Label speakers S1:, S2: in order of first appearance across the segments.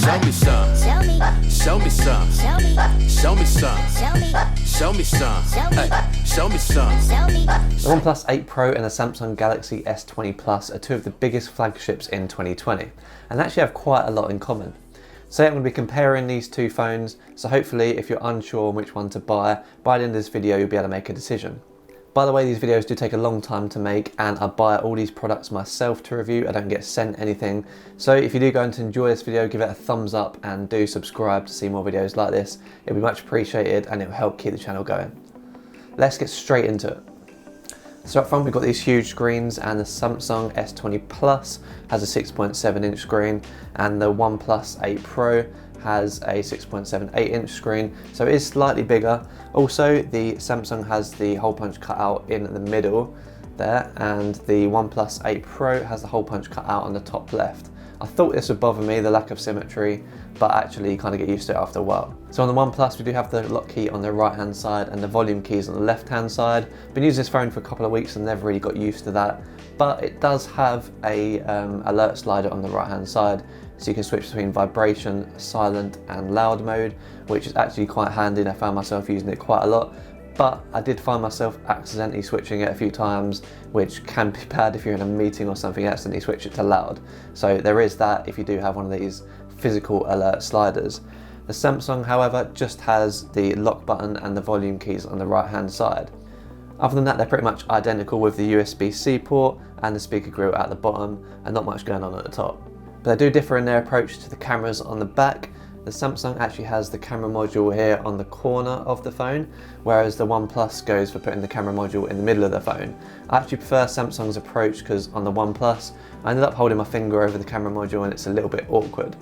S1: Show me some. Show me. Show me some. Show me. Show me some. Show me. Show me some. Hey, show me some.
S2: The OnePlus 8 Pro and the Samsung Galaxy S20 Plus are two of the biggest flagships in 2020 and actually have quite a lot in common. So I'm going to be comparing these two phones, so hopefully if you're unsure on which one to buy, by the end of this video you'll be able to make a decision. By the way, these videos do take a long time to make and I buy all these products myself to review. I don't get sent anything. So if you do go on to enjoy this video, give it a thumbs up and do subscribe to see more videos like this. It'll be much appreciated and it will help keep the channel going. Let's get straight into it. So up front we've got these huge screens, and the Samsung S20 Plus has a 6.7 inch screen and the OnePlus 8 Pro has a 6.78 inch screen, so it is slightly bigger. Also, the Samsung has the hole punch cut out in the middle there, and the OnePlus 8 Pro has the hole punch cut out on the top left. I thought this would bother me, the lack of symmetry, but actually you kind of get used to it after a while. So on the OnePlus we do have the lock key on the right hand side and the volume keys on the left hand side. Been using this phone for a couple of weeks and never really got used to that, but it does have a alert slider on the right hand side, so you can switch between vibration, silent and loud mode, which is actually quite handy and I found myself using it quite a lot. But I did find myself accidentally switching it a few times, which can be bad if you're in a meeting or something, accidentally switch it to loud. So there is that if you do have one of these physical alert sliders. The Samsung, however, just has the lock button and the volume keys on the right hand side. Other than that, they're pretty much identical with the USB-C port and the speaker grill at the bottom, and not much going on at the top. But they do differ in their approach to the cameras on the back. The Samsung actually has the camera module here on the corner of the phone, whereas the OnePlus goes for putting the camera module in the middle of the phone. I actually prefer Samsung's approach because on the OnePlus, I ended up holding my finger over the camera module and it's a little bit awkward.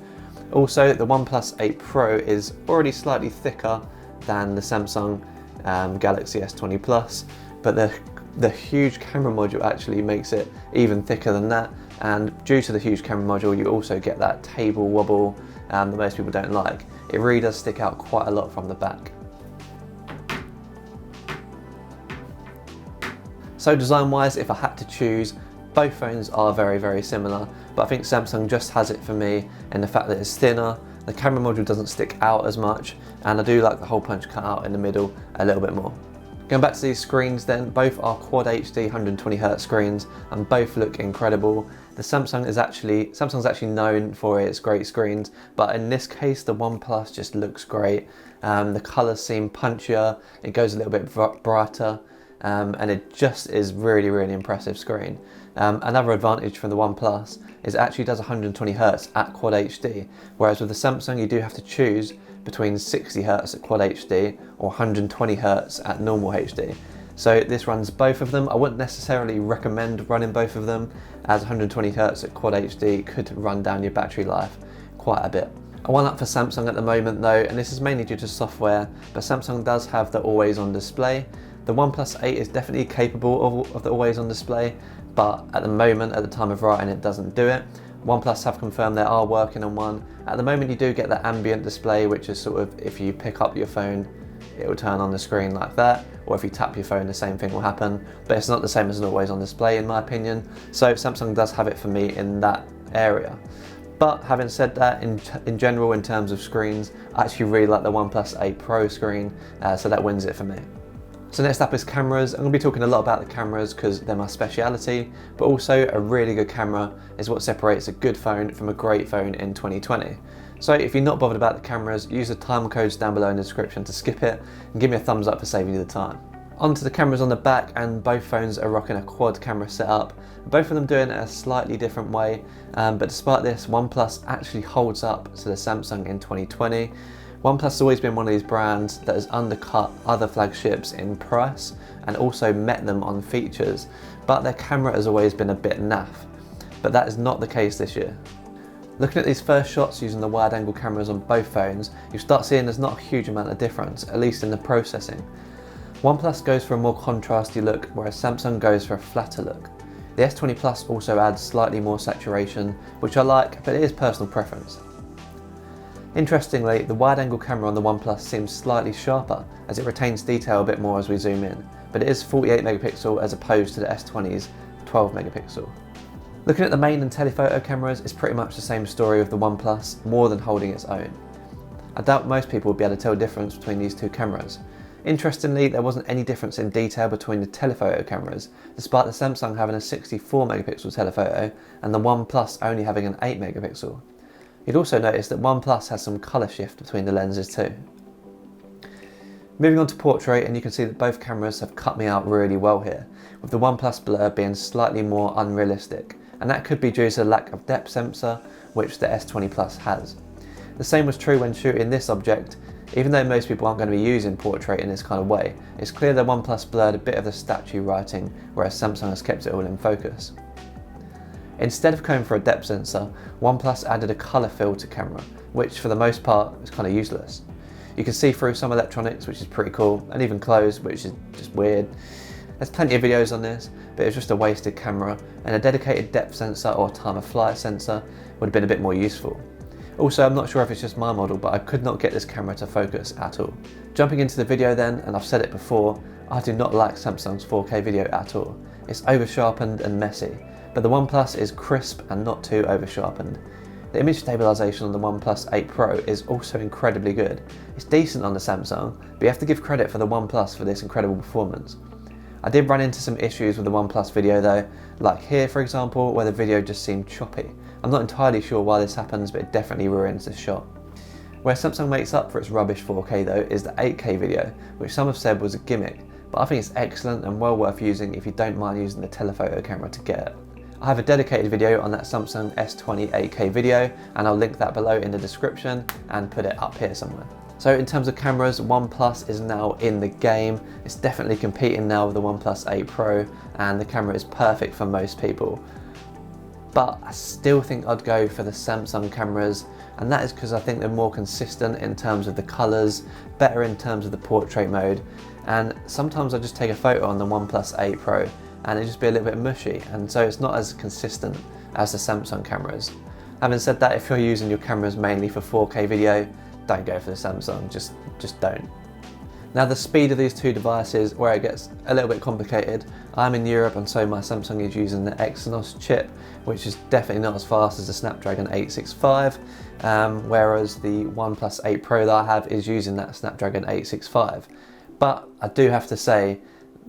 S2: Also, the OnePlus 8 Pro is already slightly thicker than the Samsung Galaxy S20 Plus, but the huge camera module actually makes it even thicker than that, and due to the huge camera module you also get that table wobble that most people don't like. It really does stick out quite a lot from the back. So design wise, if I had to choose, both phones are very, very similar, but I think Samsung just has it for me in the fact that it's thinner, the camera module doesn't stick out as much, and I do like the hole punch cut out in the middle a little bit more. Going back to these screens then, both are Quad HD 120Hz screens and both look incredible. The Samsung's actually known for its great screens, but in this case the OnePlus just looks great. The colours seem punchier, it goes a little bit brighter, and it just is really, really impressive screen. Another advantage from the OnePlus is it actually does 120Hz at Quad HD, whereas with the Samsung you do have to choose between 60Hz at Quad HD or 120Hz at normal HD. So this runs both of them. I wouldn't necessarily recommend running both of them, as 120Hz at Quad HD could run down your battery life quite a bit. A one up for Samsung at the moment though, and this is mainly due to software, but Samsung does have the always on display. The OnePlus 8 is definitely capable of the always on display, but at the moment, at the time of writing, it doesn't do it. OnePlus have confirmed they are working on one. At the moment you do get the ambient display, which is sort of if you pick up your phone it will turn on the screen like that, or if you tap your phone the same thing will happen, but it's not the same as an always on display in my opinion. So Samsung does have it for me in that area. But having said that, in general in terms of screens, I actually really like the OnePlus 8 Pro screen, so that wins it for me. So next up is cameras. I'm going to be talking a lot about the cameras because they're my speciality, but also a really good camera is what separates a good phone from a great phone in 2020. So if you're not bothered about the cameras, use the time codes down below in the description to skip it, and give me a thumbs up for saving you the time. Onto the cameras on the back, and both phones are rocking a quad camera setup, both of them doing it a slightly different way, but despite this, OnePlus actually holds up to the Samsung in 2020. OnePlus has always been one of these brands that has undercut other flagships in price and also met them on features, but their camera has always been a bit naff. But that is not the case this year. Looking at these first shots using the wide angle cameras on both phones, you start seeing there's not a huge amount of difference, at least in the processing. OnePlus goes for a more contrasty look, whereas Samsung goes for a flatter look. The S20 Plus also adds slightly more saturation, which I like, but it is personal preference. Interestingly, the wide-angle camera on the OnePlus seems slightly sharper, as it retains detail a bit more as we zoom in, but it is 48 megapixel as opposed to the S20's 12 megapixel. Looking at the main and telephoto cameras, it's pretty much the same story with the OnePlus, more than holding its own. I doubt most people would be able to tell the difference between these two cameras. Interestingly, there wasn't any difference in detail between the telephoto cameras, despite the Samsung having a 64 megapixel telephoto and the OnePlus only having an 8 megapixel. You'd also notice that OnePlus has some colour shift between the lenses too. Moving on to portrait, and you can see that both cameras have cut me out really well here, with the OnePlus blur being slightly more unrealistic, and that could be due to the lack of depth sensor, which the S20 Plus has. The same was true when shooting this object. Even though most people aren't going to be using portrait in this kind of way, it's clear that OnePlus blurred a bit of the statue writing, whereas Samsung has kept it all in focus. Instead of going for a depth sensor, OnePlus added a colour filter camera, which for the most part is kind of useless. You can see through some electronics, which is pretty cool, and even clothes, which is just weird. There's plenty of videos on this, but it's just a wasted camera, and a dedicated depth sensor or time of flight sensor would have been a bit more useful. Also, I'm not sure if it's just my model, but I could not get this camera to focus at all. Jumping into the video then, and I've said it before, I do not like Samsung's 4K video at all. It's over-sharpened and messy, but the OnePlus is crisp and not too over-sharpened. The image stabilisation on the OnePlus 8 Pro is also incredibly good. It's decent on the Samsung, but you have to give credit for the OnePlus for this incredible performance. I did run into some issues with the OnePlus video though, like here for example, where the video just seemed choppy. I'm not entirely sure why this happens, but it definitely ruins the shot. Where Samsung makes up for its rubbish 4K though is the 8K video, which some have said was a gimmick, but I think it's excellent and well worth using if you don't mind using the telephoto camera to get it. I have a dedicated video on that Samsung S20 8K video, and I'll link that below in the description and put it up here somewhere. So in terms of cameras, OnePlus is now in the game. It's definitely competing now with the OnePlus 8 Pro, and the camera is perfect for most people. But I still think I'd go for the Samsung cameras, and that is because I think they're more consistent in terms of the colours, better in terms of the portrait mode, and sometimes I just take a photo on the OnePlus 8 Pro and it just be a little bit mushy, and so it's not as consistent as the Samsung cameras. Having said that, if you're using your cameras mainly for 4K video, don't go for the Samsung, just don't. Now the speed of these two devices, where it gets a little bit complicated. I'm in Europe and so my Samsung is using the Exynos chip, which is definitely not as fast as the Snapdragon 865, whereas the OnePlus 8 Pro that I have is using that Snapdragon 865. But I do have to say,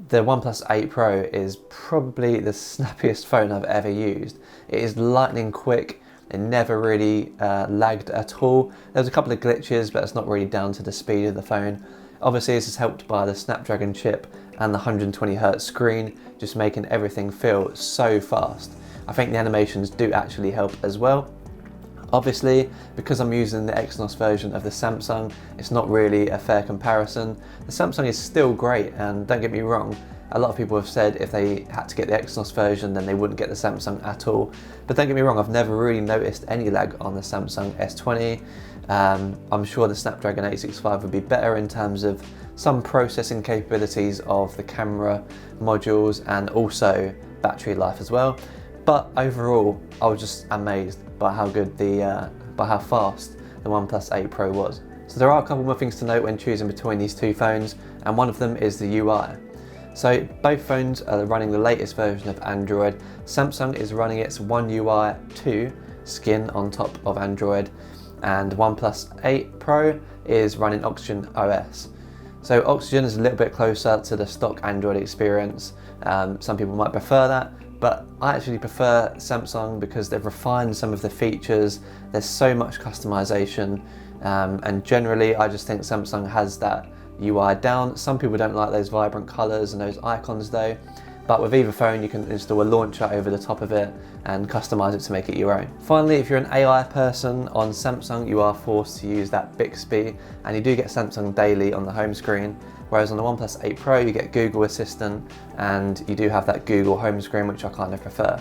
S2: the OnePlus 8 Pro is probably the snappiest phone I've ever used. It is lightning quick. It never really lagged at all. There's a couple of glitches, but it's not really down to the speed of the phone. Obviously this is helped by the Snapdragon chip and the 120Hz screen, just making everything feel so fast. I think the animations do actually help as well. Obviously, because I'm using the Exynos version of the Samsung, it's not really a fair comparison. The Samsung is still great, and don't get me wrong, a lot of people have said if they had to get the Exynos version then they wouldn't get the Samsung at all. But don't get me wrong, I've never really noticed any lag on the Samsung S20. I'm sure the Snapdragon 865 would be better in terms of some processing capabilities of the camera modules and also battery life as well. But overall, I was just amazed by how good by how fast the OnePlus 8 Pro was. So there are a couple more things to note when choosing between these two phones, and one of them is the UI. So both phones are running the latest version of Android. Samsung is running its One UI 2 skin on top of Android, and OnePlus 8 Pro is running Oxygen OS. So Oxygen is a little bit closer to the stock Android experience. Some people might prefer that, but I actually prefer Samsung because they've refined some of the features. There's so much customization, and generally I just think Samsung has that UI down. Some people don't like those vibrant colors and those icons though, but with either phone you can install a launcher over the top of it and customize it to make it your own. Finally, if you're an AI person, on Samsung you are forced to use that Bixby, and you do get Samsung Daily on the home screen, whereas on the OnePlus 8 Pro you get Google Assistant and you do have that Google home screen, which I kind of prefer.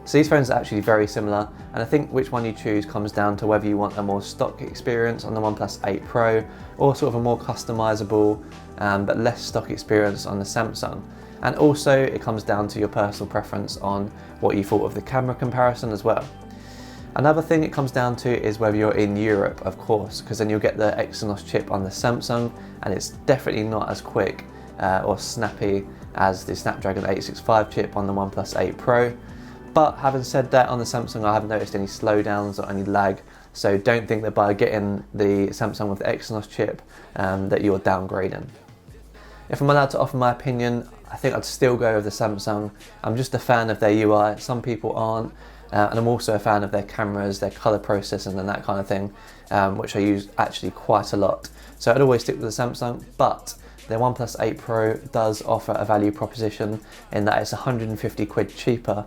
S2: So these phones are actually very similar, and I think which one you choose comes down to whether you want a more stock experience on the OnePlus 8 Pro or sort of a more customizable but less stock experience on the Samsung. And also it comes down to your personal preference on what you thought of the camera comparison as well. Another thing it comes down to is whether you're in Europe, of course, because then you'll get the Exynos chip on the Samsung, and it's definitely not as quick or snappy as the Snapdragon 865 chip on the OnePlus 8 Pro. But having said that, on the Samsung I haven't noticed any slowdowns or any lag, so don't think that by getting the Samsung with the Exynos chip that you're downgrading. If I'm allowed to offer my opinion, I think I'd still go with the Samsung. I'm just a fan of their UI, some people aren't, and I'm also a fan of their cameras, their colour processing and that kind of thing, which I use actually quite a lot. So I'd always stick with the Samsung, but their OnePlus 8 Pro does offer a value proposition in that it's 150 quid cheaper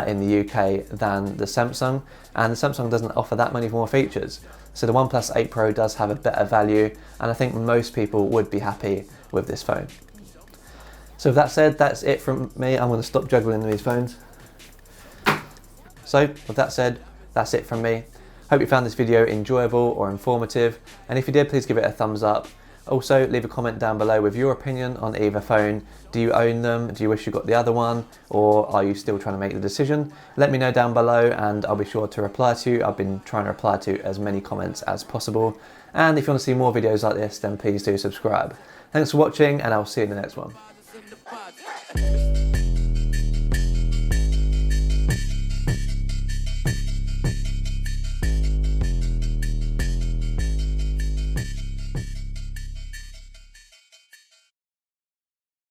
S2: in the UK than the Samsung, and the Samsung doesn't offer that many more features. So the OnePlus 8 Pro does have a better value, and I think most people would be happy with this phone. So with that said, that's it from me. I'm going to stop juggling these phones. So with that said, that's it from me. Hope you found this video enjoyable or informative, and if you did, please give it a thumbs up. Also, leave a comment down below with your opinion on either phone. Do you own them? Do you wish you got the other one? Or are you still trying to make the decision? Let me know down below and I'll be sure to reply to you. I've been trying to reply to as many comments as possible. And if you want to see more videos like this, then please do subscribe. Thanks for watching, and I'll see you in the next one.